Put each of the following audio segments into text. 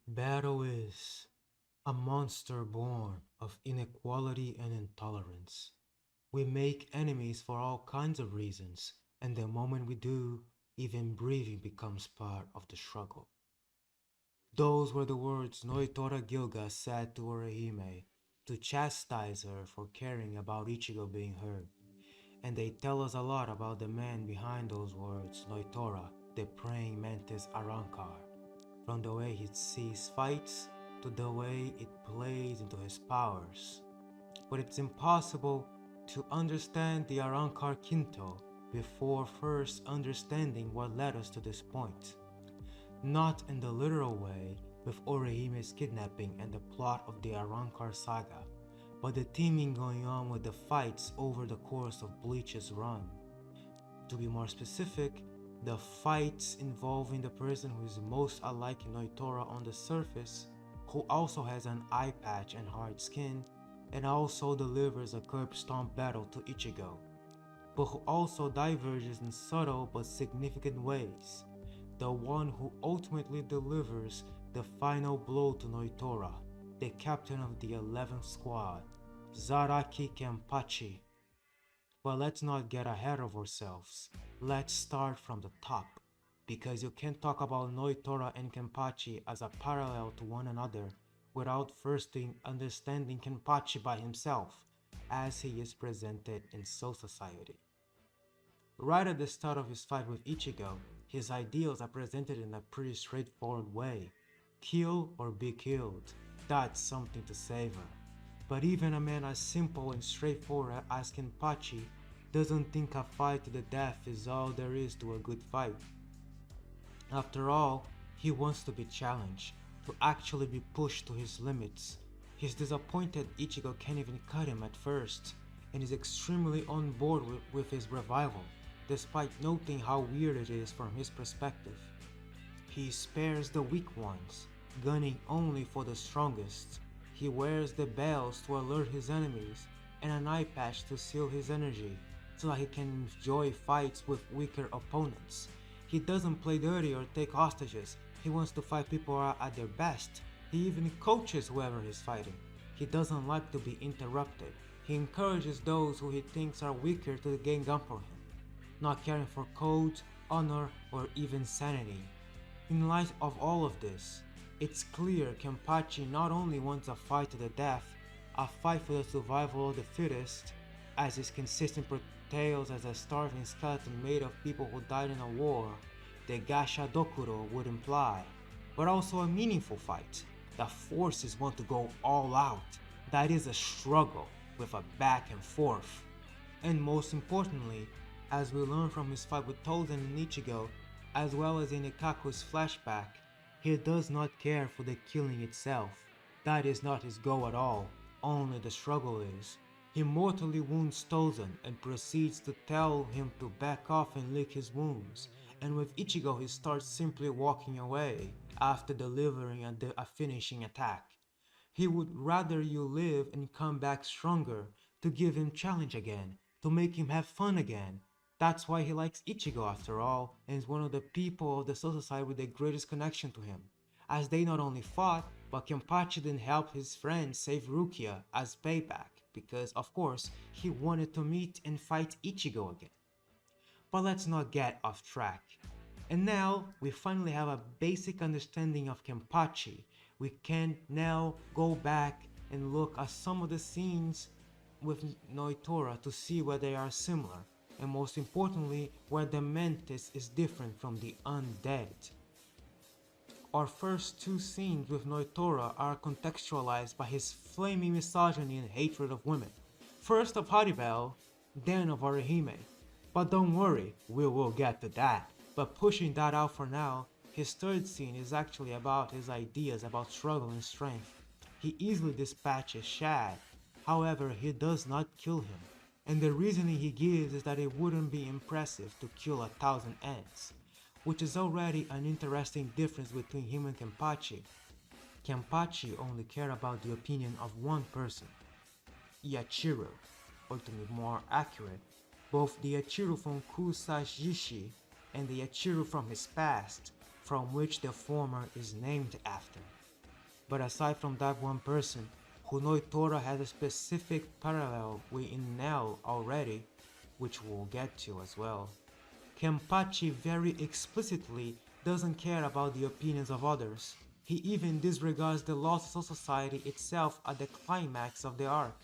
Battle is a monster born of inequality and intolerance. We make enemies for all kinds of reasons, and the moment we do, even breathing becomes part of the struggle. Those were the words Nnoitora Gilga said to Orihime to chastise her for caring about Ichigo being hurt. And they tell us a lot about the man behind those words, Nnoitora, the praying mantis Arrancar. From the way he sees fights to the way it plays into his powers. But it's impossible to understand the Arrancar Quinto before first understanding what led us to this point. Not in the literal way with Orihime's kidnapping and the plot of the Arrancar saga, but the theming going on with the fights over the course of Bleach's run. To be more specific, the fights involving the person who is most alike Nnoitora on the surface, who also has an eye patch and hard skin, and also delivers a curb stomp battle to Ichigo, but who also diverges in subtle but significant ways. The one who ultimately delivers the final blow to Nnoitora, the captain of the 11th squad, Zaraki Kenpachi. But let's not get ahead of ourselves. Let's start from the top, because you can't talk about Nnoitora and Kenpachi as a parallel to one another without first understanding Kenpachi by himself, as he is presented in Soul Society. Right at the start of his fight with Ichigo, his ideals are presented in a pretty straightforward way. Kill or be killed, that's something to savor. But even a man as simple and straightforward as Kenpachi doesn't think a fight to the death is all there is to a good fight. After all, he wants to be challenged, to actually be pushed to his limits. He's disappointed Ichigo can't even cut him at first, and is extremely on board with his revival, despite noting how weird it is from his perspective. He spares the weak ones, gunning only for the strongest. He wears the bells to alert his enemies, and an eye patch to seal his energy, so that he can enjoy fights with weaker opponents. He doesn't play dirty or take hostages. He wants to fight people at their best. He even coaches whoever he's fighting. He doesn't like to be interrupted. He encourages those who he thinks are weaker to gang up on him, not caring for code, honor, or even sanity. In light of all of this, it's clear Kenpachi not only wants a fight to the death, a fight for the survival of the fittest, as his consistent portrayals as a starving skeleton made of people who died in a war, the Gasha Dokuro would imply, but also a meaningful fight. The forces want to go all out. That is a struggle with a back and forth. And most importantly, as we learn from his fight with Tozen and Ichigo, as well as in Ikaku's flashback, he does not care for the killing itself. That is not his goal at all, only the struggle is. He mortally wounds Tozen and proceeds to tell him to back off and lick his wounds, and with Ichigo he starts simply walking away after delivering a finishing attack. He would rather you live and come back stronger, to give him challenge again, to make him have fun again. That's why he likes Ichigo after all, and is one of the people of the Soul Society with the greatest connection to him, as they not only fought, but Kenpachi then helped his friend save Rukia as payback, because of course he wanted to meet and fight Ichigo again. But let's not get off track. And now we finally have a basic understanding of Kenpachi. We can now go back and look at some of the scenes with Nnoitora to see where they are similar, and most importantly, where the Mantis is different from the undead. Our first two scenes with Nnoitora are contextualized by his flaming misogyny and hatred of women. First of Haribel, then of Orihime. But don't worry, we will get to that. But pushing that out for now, his third scene is actually about his ideas about struggle and strength. He easily dispatches Shad, however he does not kill him, and the reasoning he gives is that it wouldn't be impressive to kill 1,000 ants, which is already an interesting difference between him and Kenpachi. Kenpachi only cared about the opinion of one person, Yachiru, or to be more accurate, both the Yachiru from Kusajishi and the Yachiru from his past, from which the former is named after. But aside from that one person, who Nnoitora has a specific parallel with in Nell already, which we'll get to as well, Kenpachi very explicitly doesn't care about the opinions of others. He even disregards the laws of society itself at the climax of the arc.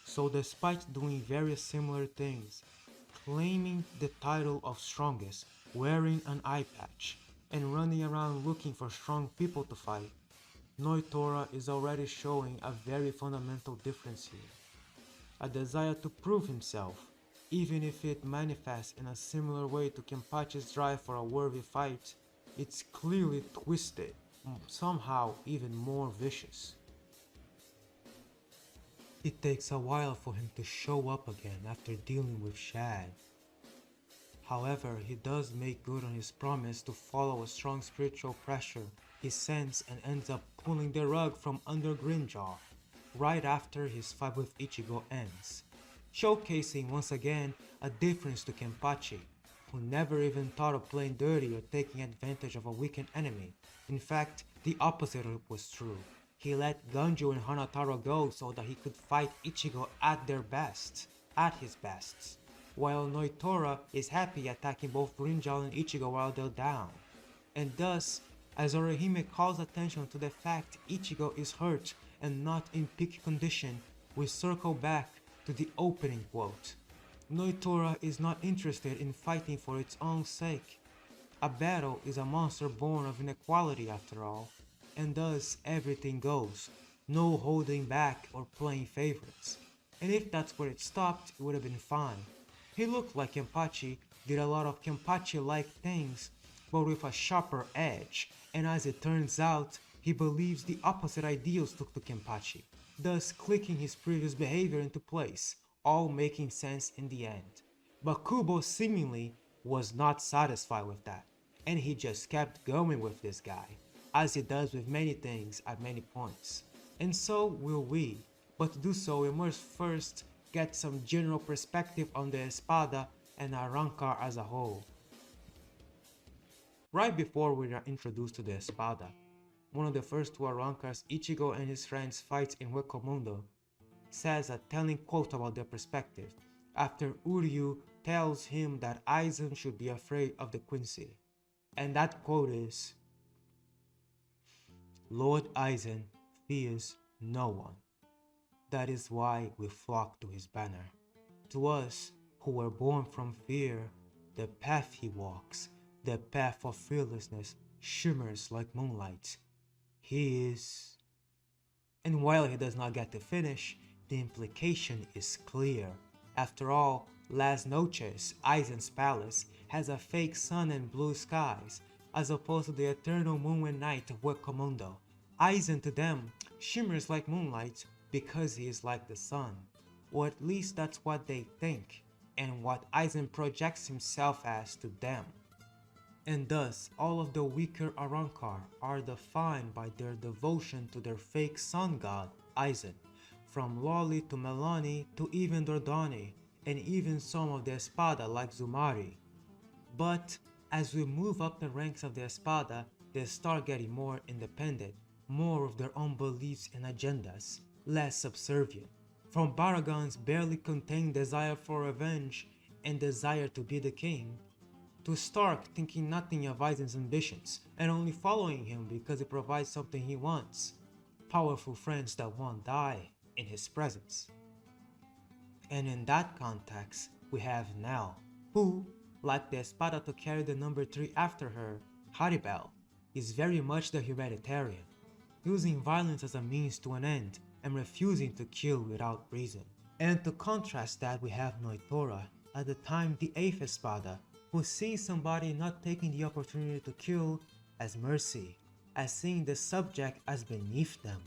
So despite doing very similar things, claiming the title of strongest, wearing an eye patch, and running around looking for strong people to fight, Nnoitora is already showing a very fundamental difference here. A desire to prove himself, even if it manifests in a similar way to Kenpachi's drive for a worthy fight, it's clearly twisted, somehow even more vicious. It takes a while for him to show up again after dealing with Shad. However, he does make good on his promise to follow a strong spiritual pressure he sends and ends up pulling the rug from under Grimjaw right after his fight with Ichigo ends, showcasing once again a difference to Kenpachi, who never even thought of playing dirty or taking advantage of a weakened enemy. In fact, the opposite was true. He let Ganjo and Hanataro go so that he could fight Ichigo at his best, while Nnoitora is happy attacking both Grimjaw and Ichigo while they're down. And thus, as Orihime calls attention to the fact Ichigo is hurt and not in peak condition, we circle back to the opening quote. Nnoitora is not interested in fighting for its own sake. A battle is a monster born of inequality after all, and thus everything goes, no holding back or playing favorites. And if that's where it stopped, it would have been fine. He looked like Kenpachi, did a lot of Kenpachi-like things, but with a sharper edge, and as it turns out, he believes the opposite ideals took to Kenpachi, thus clicking his previous behavior into place, all making sense in the end. But Kubo seemingly was not satisfied with that, and he just kept going with this guy, as he does with many things at many points. And so will we, but to do so we must first get some general perspective on the Espada and Arrancar as a whole. Right before we are introduced to the Espada, one of the first two Arrancars Ichigo and his friends fight in Hueco says a telling quote about their perspective, after Uryu tells him that Aizen should be afraid of the Quincy. And that quote is, "Lord Aizen fears no one. That is why we flock to his banner. To us, who were born from fear, the path he walks, the path of fearlessness, shimmers like moonlight. He is..." And while he does not get to finish, the implication is clear. After all, Las Noches, Aizen's palace, has a fake sun and blue skies, as opposed to the eternal moon and night of Hueco. Aizen to them shimmers like moonlight because he is like the sun, or at least that's what they think, and what Aizen projects himself as to them. And thus, all of the weaker Arrancar are defined by their devotion to their fake sun god, Aizen, from Loli to Melani to even Dordani, and even some of the Espada like Zumari. But as we move up the ranks of the Espada, they start getting more independent, more of their own beliefs and agendas, less subservient. From Baragon's barely contained desire for revenge and desire to be the king, to Stark thinking nothing of Aizen's ambitions and only following him because it provides something he wants. Powerful friends that won't die in his presence. And in that context, we have Nell, who, like the Espada to carry the number 3 after her, Haribel, is very much the humanitarian, using violence as a means to an end and refusing to kill without reason. And to contrast that, we have Nnoitora, at the time the 8th Espada, who sees somebody not taking the opportunity to kill as mercy, as seeing the subject as beneath them.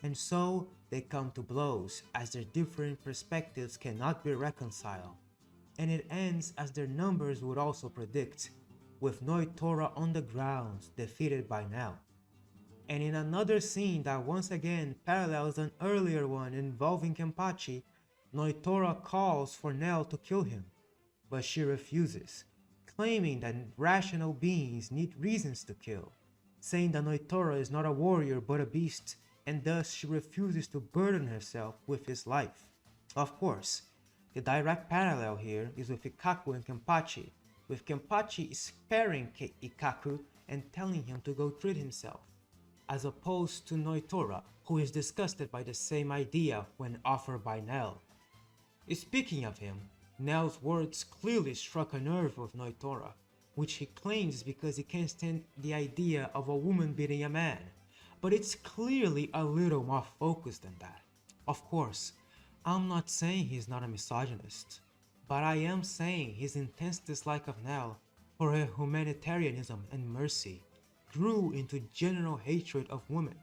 And so they come to blows as their different perspectives cannot be reconciled. And it ends as their numbers would also predict, with Nnoitora on the ground defeated by Nell. And in another scene that once again parallels an earlier one involving Kenpachi, Nnoitora calls for Nell to kill him, but she refuses, claiming that rational beings need reasons to kill, saying that Nnoitora is not a warrior but a beast, and thus she refuses to burden herself with his life. Of course, the direct parallel here is with Ikkaku and Kenpachi, with Kenpachi sparing Ikkaku and telling him to go treat himself, as opposed to Nnoitora, who is disgusted by the same idea when offered by Nell. Speaking of him, Nell's words clearly struck a nerve with Nnoitora, which he claims is because he can't stand the idea of a woman beating a man, but it's clearly a little more focused than that. Of course, I'm not saying he's not a misogynist, but I am saying his intense dislike of Nell for her humanitarianism and mercy grew into general hatred of women.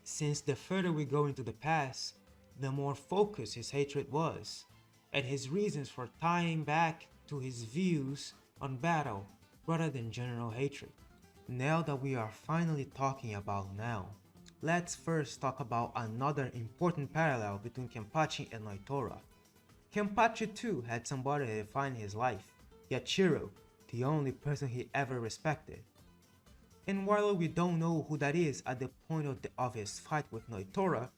Since the further we go into the past, the more focused his hatred was, and his reasons for tying back to his views on battle rather than general hatred. Now that we are finally talking about Nell, let's first talk about another important parallel between Kenpachi and Nnoitora. Kenpachi too had somebody to define his life, yet Shiro, the only person he ever respected. And while we don't know who that is at the point of his fight with Nnoitora,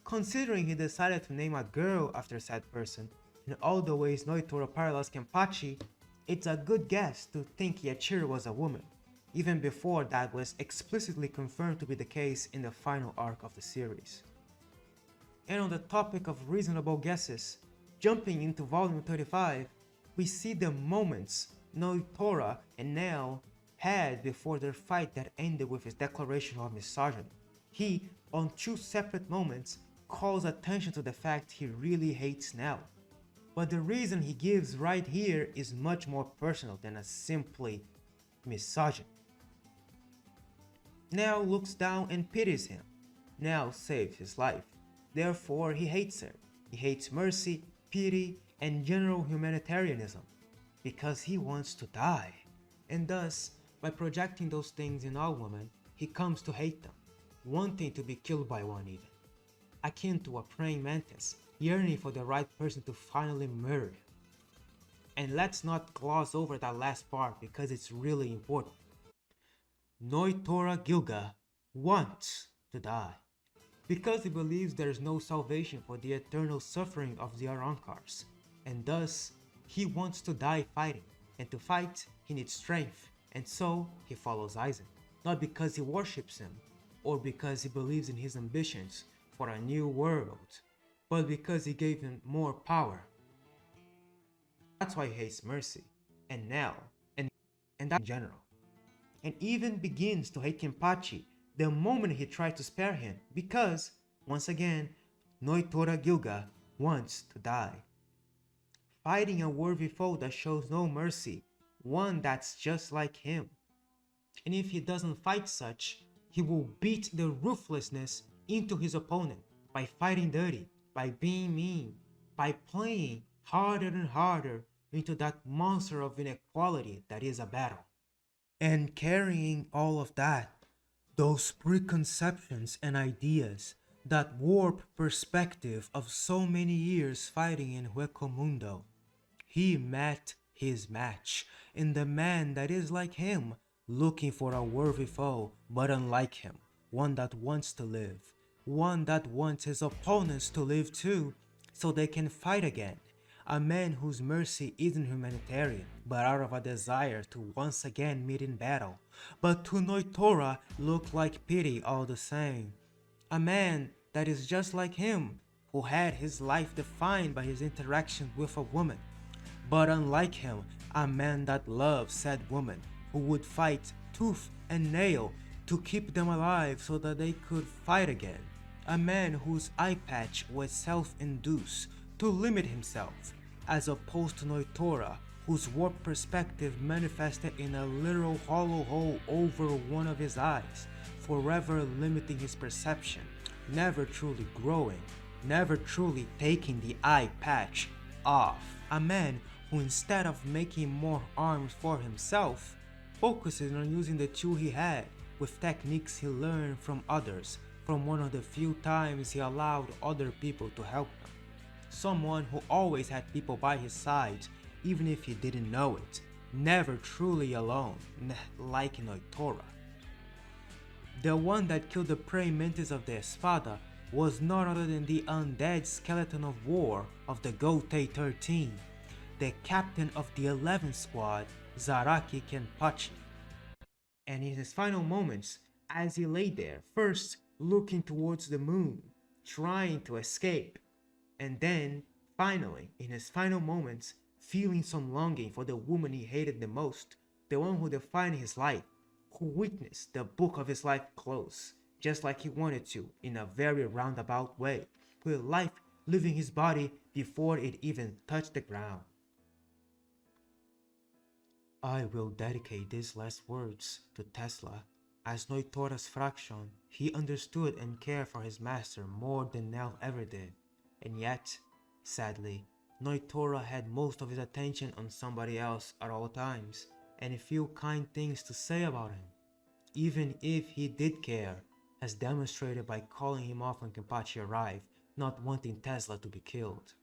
considering he decided to name a girl after said person, in all the ways Nnoitora parallels Kenpachi, it's a good guess to think Yachiro was a woman, even before that was explicitly confirmed to be the case in the final arc of the series. And on the topic of reasonable guesses, jumping into volume 35, we see the moments Nnoitora and Nell had before their fight that ended with his declaration of misogyny. He, on two separate moments, calls attention to the fact he really hates Nell. But the reason he gives right here is much more personal than a simply misogyny. Nell looks down and pities him. Nell saved his life. Therefore, he hates her. He hates mercy, pity, and general humanitarianism, because he wants to die. And thus, by projecting those things in all women, he comes to hate them, wanting to be killed by one even. Akin to a praying mantis, yearning for the right person to finally murder him. And let's not gloss over that last part because it's really important. Nnoitora Gilga wants to die, because he believes there is no salvation for the eternal suffering of the Arrancars, and thus he wants to die fighting, and to fight he needs strength, and so he follows Aizen, not because he worships him, or because he believes in his ambitions for a new world, but because he gave him more power. That's why he hates Mercy, and Nell, and that in general. And even begins to hate Kenpachi the moment he tries to spare him, because, once again, Nnoitora Gilga wants to die. Fighting a worthy foe that shows no mercy, one that's just like him. And if he doesn't fight such, he will beat the ruthlessness into his opponent by fighting dirty, by being mean, by playing harder and harder into that monster of inequality that is a battle. And carrying all of that, those preconceptions and ideas, that warped perspective of so many years fighting in Hueco Mundo, he met his match in the man that is like him, looking for a worthy foe, but unlike him, one that wants to live, one that wants his opponents to live too, so they can fight again. A man whose mercy isn't humanitarian, but out of a desire to once again meet in battle, but to Nnoitora looked like pity all the same. A man that is just like him, who had his life defined by his interaction with a woman, but unlike him, a man that loved said woman, who would fight tooth and nail to keep them alive so that they could fight again. A man whose eye patch was self-induced to limit himself, as opposed to Nnoitora, whose warped perspective manifested in a literal hollow hole over one of his eyes, forever limiting his perception, never truly growing, never truly taking the eye patch off. A man who, instead of making more arms for himself, focuses on using the two he had with techniques he learned from others, from one of the few times he allowed other people to help him. Someone who always had people by his side, even if he didn't know it, never truly alone, like Nnoitora. The one that killed the praying mantis of the Espada was none other than the undead skeleton of war of the Gotei 13, the captain of the 11th squad, Zaraki Kenpachi. And in his final moments, as he lay there, first looking towards the moon, trying to escape, and then, finally, in his final moments, feeling some longing for the woman he hated the most, the one who defined his life, who witnessed the book of his life close, just like he wanted to, in a very roundabout way, with life leaving his body before it even touched the ground. I will dedicate these last words to Tesla. As Noitora's fraction, he understood and cared for his master more than Nell ever did. And yet, sadly, Nnoitora had most of his attention on somebody else at all times, and few kind things to say about him, even if he did care, as demonstrated by calling him off when Kenpachi arrived, not wanting Tesla to be killed.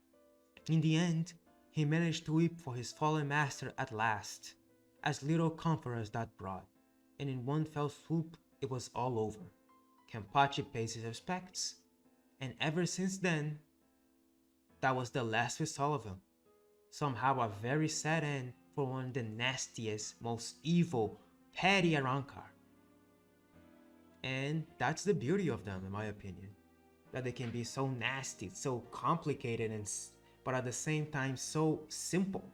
In the end, he managed to weep for his fallen master at last, as little comfort as that brought, and in one fell swoop it was all over. Kenpachi pays his respects, and ever since then, that was the last we saw of him. Somehow a very sad end for one of the nastiest, most evil, petty Arrancar. And that's the beauty of them, in my opinion. That they can be so nasty, so complicated, but at the same time so simple,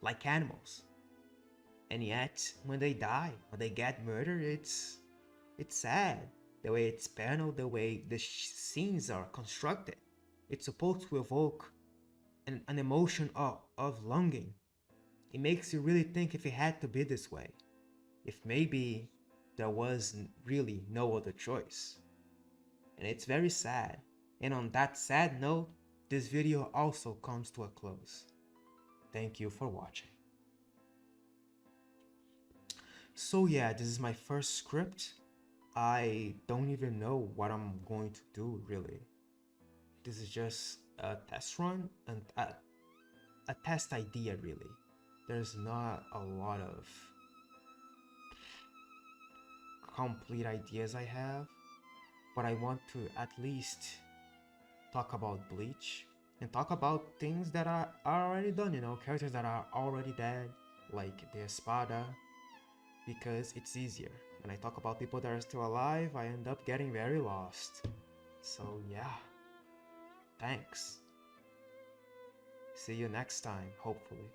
like animals. And yet, when they die, when they get murdered, it's sad. The way it's paneled, the way the scenes are constructed. It's supposed to evoke an emotion of longing. It makes you really think if it had to be this way. If maybe there was really no other choice. And it's very sad. And on that sad note, this video also comes to a close. Thank you for watching. So yeah, this is my first script. I don't even know what I'm going to do, really. This is just a test run and a test idea, really. There's not a lot of complete ideas I have, but I want to at least talk about Bleach and talk about things that are already done, characters that are already dead, like the Espada, because it's easier. When I talk about people that are still alive, I end up getting very lost. So yeah, thanks. See you next time, hopefully.